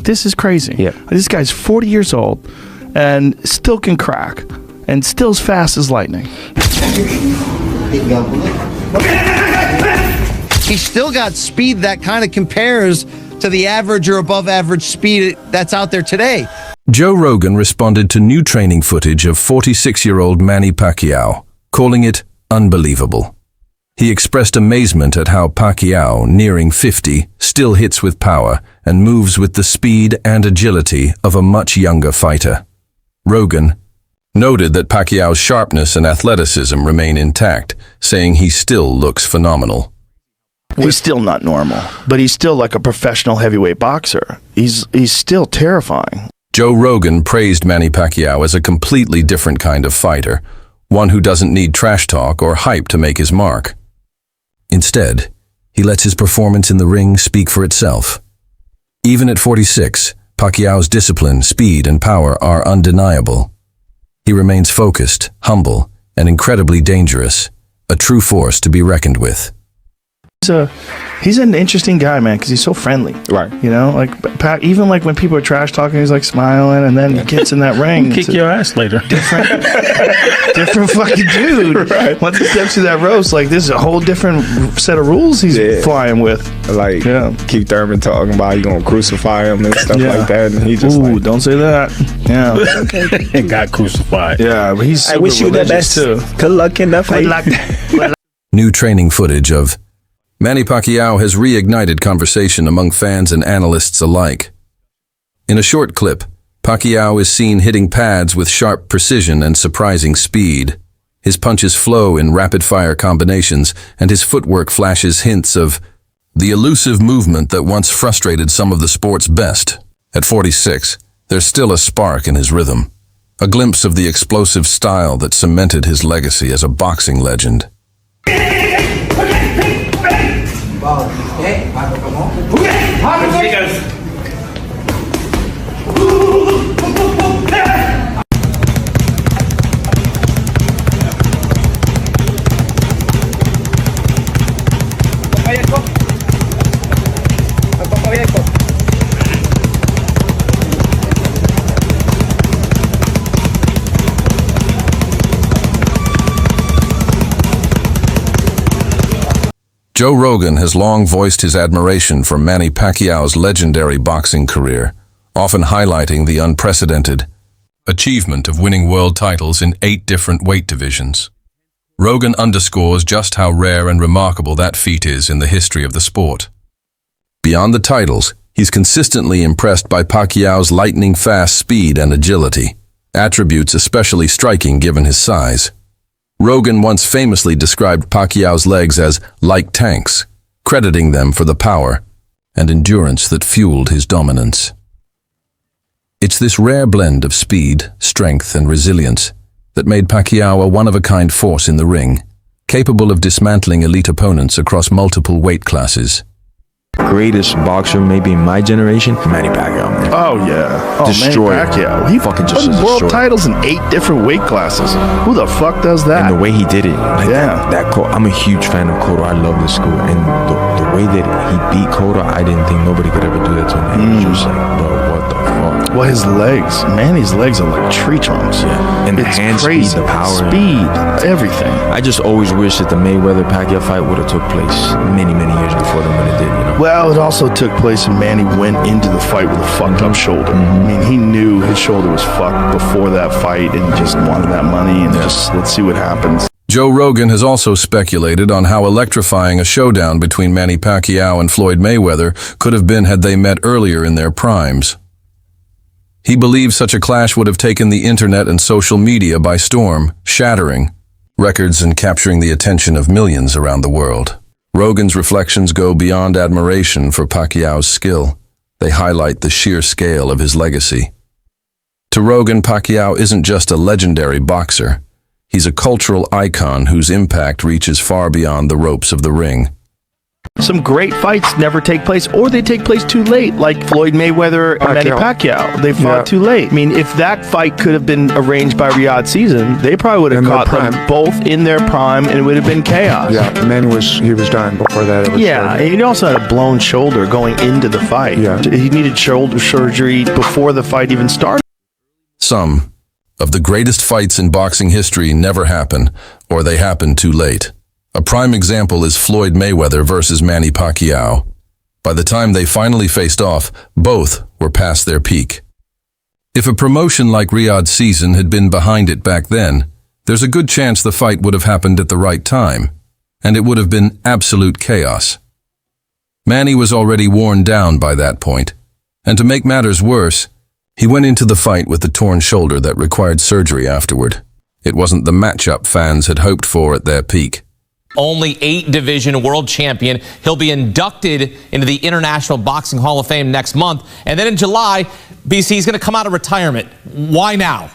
this is crazy. Yeah. This guy's 40 years old and still can crack and still as fast as lightning. He's still got speed that kind of compares to the average or above average speed that's out there today. Joe Rogan responded to new training footage of 46-year-old Manny Pacquiao, calling it unbelievable. He expressed amazement at how Pacquiao, nearing 50, still hits with power and moves with the speed and agility of a much younger fighter. Rogan noted that Pacquiao's sharpness and athleticism remain intact, saying he still looks phenomenal. He's still not normal, but he's still like a professional heavyweight boxer. He's still terrifying. Joe Rogan praised Manny Pacquiao as a completely different kind of fighter, one who doesn't need trash talk or hype to make his mark. Instead, he lets his performance in the ring speak for itself. Even at 46, Pacquiao's discipline, speed, and power are undeniable. He remains focused, humble, and incredibly dangerous, a true force to be reckoned with. He's an interesting guy, man, because he's so friendly. Right. You know, like even like when people are trash talking, he's like smiling, and then he gets in that ring. Kick your ass later. Different fucking dude. Right. Once he steps through that ropes, like this is a whole different set of rules he's flying with. Like Keith Thurman talking about you gonna crucify him and stuff like that, and he just don't say that. Yeah. And got crucified. Yeah, but he's. I wish you the best. Too. Good luck in the fight. New training footage of Manny Pacquiao has reignited conversation among fans and analysts alike. In a short clip, Pacquiao is seen hitting pads with sharp precision and surprising speed. His punches flow in rapid-fire combinations, and his footwork flashes hints of the elusive movement that once frustrated some of the sport's best. At 46, there's still a spark in his rhythm, a glimpse of the explosive style that cemented his legacy as a boxing legend. Joe Rogan has long voiced his admiration for Manny Pacquiao's legendary boxing career, often highlighting the unprecedented achievement of winning world titles in 8 different weight divisions. Rogan underscores just how rare and remarkable that feat is in the history of the sport. Beyond the titles, he's consistently impressed by Pacquiao's lightning-fast speed and agility, attributes especially striking given his size. Rogan once famously described Pacquiao's legs as like tanks, crediting them for the power and endurance that fueled his dominance. It's this rare blend of speed, strength, and resilience that made Pacquiao a one-of-a-kind force in the ring, capable of dismantling elite opponents across multiple weight classes. Greatest boxer maybe in my generation, Manny Pacquiao, man. Oh yeah, Destroyer. Manny Pacquiao. He fucking just won world destroyer. titles in 8 different weight classes. Who the fuck does that? And the way he did it, like that I'm a huge fan of Cotto. I love this school, and the way that he beat Cotto, I didn't think nobody could ever do that to him. It was just like, bro, what the fuck? Well, his legs, Manny's legs are like tree trunks. Yeah, and the it's hand crazy. speed, the power, speed, everything. I just always wish that the Mayweather-Pacquiao fight would have took place many years before them when it did, you know. Well, it also took place and Manny went into the fight with a fucked up shoulder. I mean, he knew his shoulder was fucked before that fight and just wanted that money and just let's see what happens. Joe Rogan has also speculated on how electrifying a showdown between Manny Pacquiao and Floyd Mayweather could have been had they met earlier in their primes. He believes such a clash would have taken the internet and social media by storm, shattering records and capturing the attention of millions around the world. Rogan's reflections go beyond admiration for Pacquiao's skill. They highlight the sheer scale of his legacy. To Rogan, Pacquiao isn't just a legendary boxer. He's a cultural icon whose impact reaches far beyond the ropes of the ring. Some great fights never take place, or they take place too late, like Floyd Mayweather and Manny Pacquiao. They fought too late. I mean, if that fight could have been arranged by Riyadh Season, they probably would have caught them both in their prime, and it would have been chaos. Yeah, Manny was done before that. And he also had a blown shoulder going into the fight. Yeah. He needed shoulder surgery before the fight even started. Some of the greatest fights in boxing history never happen, or they happen too late. A prime example is Floyd Mayweather versus Manny Pacquiao. By the time they finally faced off, both were past their peak. If a promotion like Riyadh Season had been behind it back then, there's a good chance the fight would have happened at the right time, and it would have been absolute chaos. Manny was already worn down by that point, and to make matters worse, he went into the fight with a torn shoulder that required surgery afterward. It wasn't the matchup fans had hoped for at their peak. Only 8-division world champion. He'll be inducted into the International Boxing Hall of Fame next month. And then in July, BC, he's going to come out of retirement. Why now?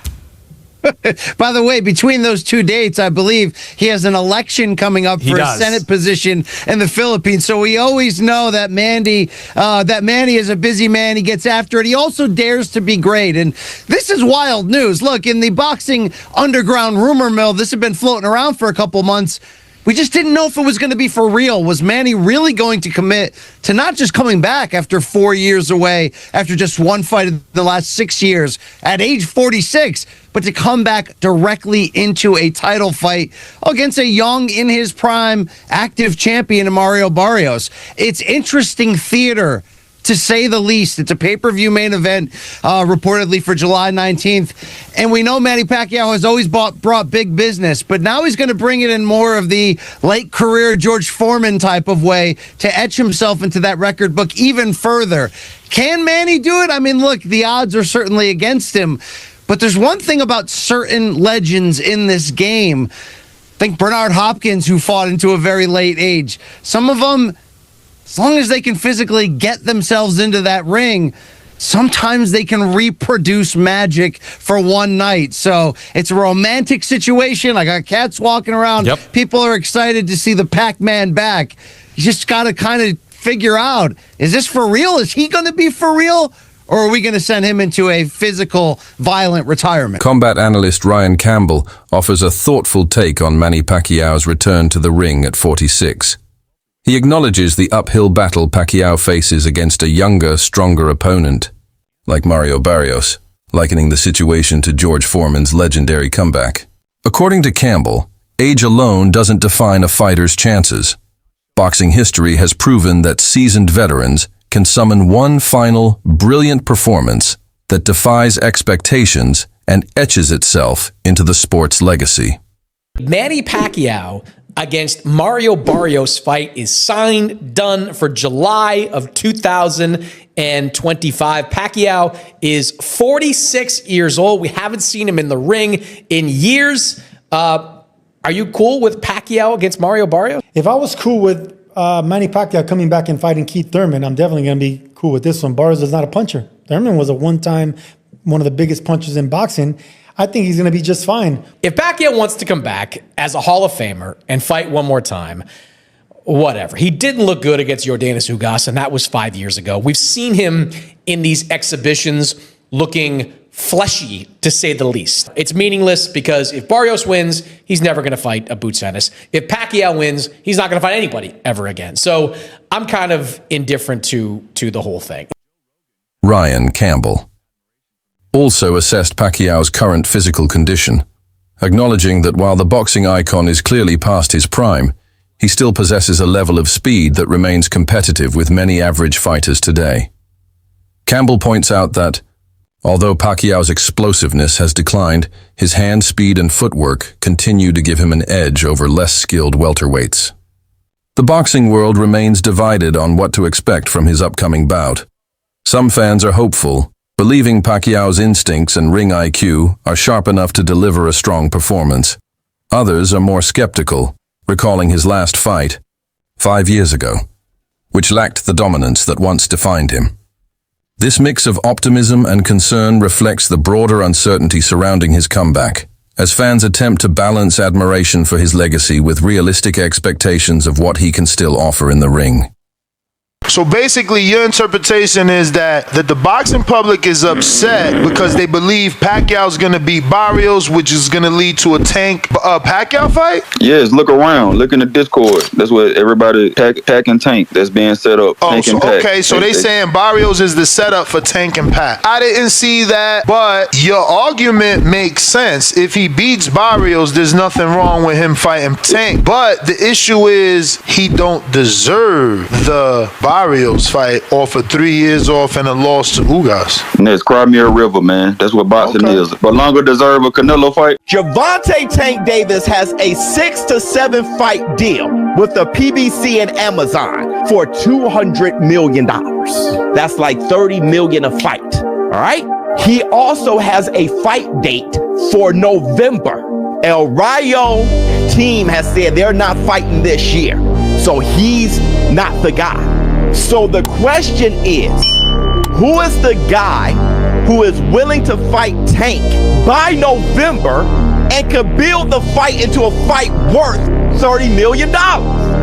By the way, between those two dates, I believe he has an election coming up for a Senate position in the Philippines. So we always know that Manny is a busy man. He gets after it. He also dares to be great. And this is wild news. Look, in the boxing underground rumor mill, this had been floating around for a couple months. We just didn't know if it was going to be for real. Was Manny really going to commit to not just coming back after 4 years away, after just one fight in the last 6 years, at age 46, but to come back directly into a title fight against a young, in his prime, active champion, Mario Barrios? It's interesting theater, to say the least. It's a pay-per-view main event, reportedly for July 19th. And we know Manny Pacquiao has always brought big business, but now he's going to bring it in more of the late career George Foreman type of way to etch himself into that record book even further. Can Manny do it? I mean, look, the odds are certainly against him. But there's one thing about certain legends in this game. Think Bernard Hopkins, who fought into a very late age. Some of them, as long as they can physically get themselves into that ring, sometimes they can reproduce magic for one night. So it's a romantic situation. I got cats walking around. Yep. People are excited to see the Pac-Man back. You just got to kind of figure out, is this for real? Is he going to be for real? Or are we going to send him into a physical, violent retirement? Combat analyst Ryan Campbell offers a thoughtful take on Manny Pacquiao's return to the ring at 46. He acknowledges the uphill battle Pacquiao faces against a younger, stronger opponent, like Mario Barrios, likening the situation to George Foreman's legendary comeback. According to Campbell, age alone doesn't define a fighter's chances. Boxing history has proven that seasoned veterans can summon one final, brilliant performance that defies expectations and etches itself into the sport's legacy. Manny Pacquiao against Mario Barrios fight is signed, done for July of 2025. Pacquiao is 46 years old. We haven't seen him in the ring in years. Are you cool with Pacquiao against Mario Barrios? If I was cool with Manny Pacquiao coming back and fighting Keith Thurman, I'm definitely going to be cool with this one. Barrios is not a puncher. Thurman was one of the biggest punchers in boxing. I think he's going to be just fine. If Pacquiao wants to come back as a Hall of Famer and fight one more time, whatever. He didn't look good against Yordenis Ugas, and that was 5 years ago. We've seen him in these exhibitions looking fleshy, to say the least. It's meaningless because if Barrios wins, he's never going to fight a Boots Ennis. If Pacquiao wins, he's not going to fight anybody ever again. So I'm kind of indifferent to the whole thing. Ryan Campbell also assessed Pacquiao's current physical condition, acknowledging that while the boxing icon is clearly past his prime, he still possesses a level of speed that remains competitive with many average fighters today. Campbell points out that, although Pacquiao's explosiveness has declined, his hand speed and footwork continue to give him an edge over less skilled welterweights. The boxing world remains divided on what to expect from his upcoming bout. Some fans are hopeful, believing Pacquiao's instincts and ring IQ are sharp enough to deliver a strong performance. Others are more skeptical, recalling his last fight, 5 years ago, which lacked the dominance that once defined him. This mix of optimism and concern reflects the broader uncertainty surrounding his comeback, as fans attempt to balance admiration for his legacy with realistic expectations of what he can still offer in the ring. So basically, your interpretation is that the boxing public is upset because they believe Pacquiao's going to beat Barrios, which is going to lead to a Tank Pacquiao fight? Yes, look around. Look in the Discord. That's what everybody, Pac and Tank, that's being set up. Oh, Tank so and Pac. okay, so they saying Barrios is the setup for Tank and Pac. I didn't see that, but your argument makes sense. If he beats Barrios, there's nothing wrong with him fighting Tank. But the issue is he don't deserve the Barrios fight off of 3 years off and a loss to Ugas. And that's Crimea River, man. That's what boxing is. But longer deserve a Canelo fight. Gervonta Tank Davis has a 6 to 7 fight deal with the PBC and Amazon for $200 million. That's like $30 million a fight. All right. He also has a fight date for November. El Rayo team has said they're not fighting this year, so he's not the guy. So the question is, who is the guy who is willing to fight Tank by November and could build the fight into a fight worth $30 million?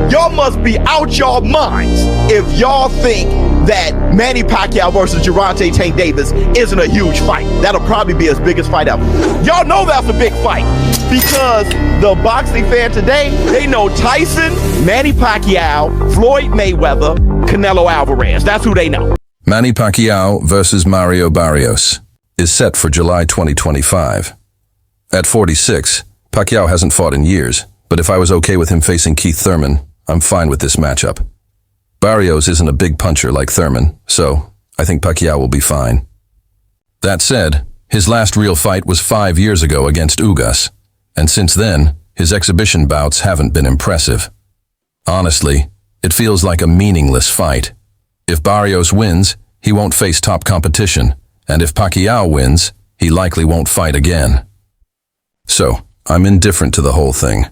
Y'all must be out y'all minds if y'all think that Manny Pacquiao versus Gervonta Tank Davis isn't a huge fight. That'll probably be his biggest fight ever. Y'all know that's a big fight because the boxing fan today, they know Tyson, Manny Pacquiao, Floyd Mayweather, Canelo Alvarez. That's who they know. Manny Pacquiao versus Mario Barrios is set for July 2025. At 46, Pacquiao hasn't fought in years, but if I was okay with him facing Keith Thurman, I'm fine with this matchup. Barrios isn't a big puncher like Thurman, so I think Pacquiao will be fine. That said, his last real fight was 5 years ago against Ugas, and since then, his exhibition bouts haven't been impressive. Honestly, it feels like a meaningless fight. If Barrios wins, he won't face top competition, and if Pacquiao wins, he likely won't fight again. So, I'm indifferent to the whole thing.